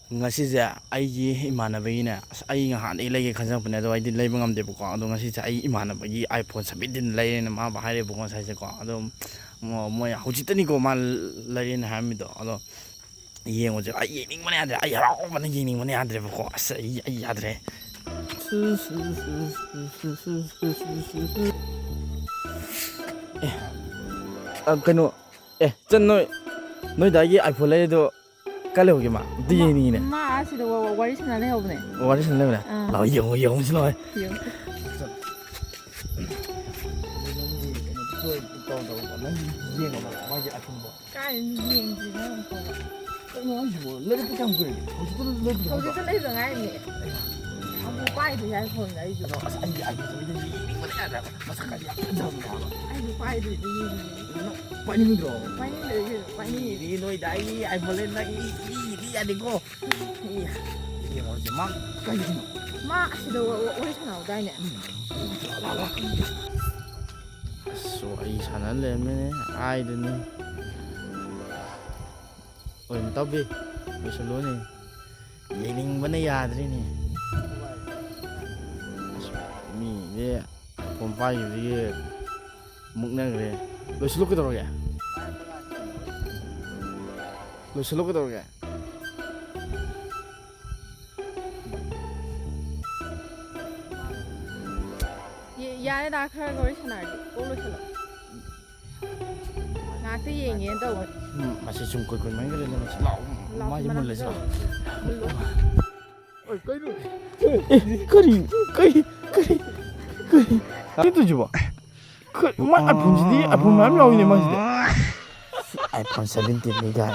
ngasize aigi imanabagine ai ngahan ilege khanjapne do aidi leiba ngamde ko ado ngasize ai imanabagi iPhone 17 leirena ma ba haire bugon saise ko ado moy hujitani ko mal leirena hamido ado yengoje ai yening mane adre ai haraw mane yening mane adre ko as ai adre kano chan noi dagi iPhone leiro kale hoge ma di ni ne ma asi do wari sana le hobne wari san le la yong silo ka yeng ji na ko le bu chang gui ko ji le ba ngai ni abu pai de ya phone ai ju ai ai pai de di Pani mindro. pai ni le pai ni Ini noi dai ai boleh na ini ada ko. Iya mau jemak kayak gini. ma asi do wari sana dai ne So ai sana le me ai de ni. Oi mentau be. Bisa lo ni. Yening mana ya adri ni. Mi dia pompa dia mukna gre. Lo selo ke dorong ya? Lo selo ke dorong ya? ya le da khar wari sana di ko lo chalo na te yeng yen do Masih cungkul kau main kali ni masih lau. Masih mula sih. Oi kau ni. Kari. Itu coba. Mak iPhone jadi iPhone mana awak ni masih deh. iPhone 17 ni kan.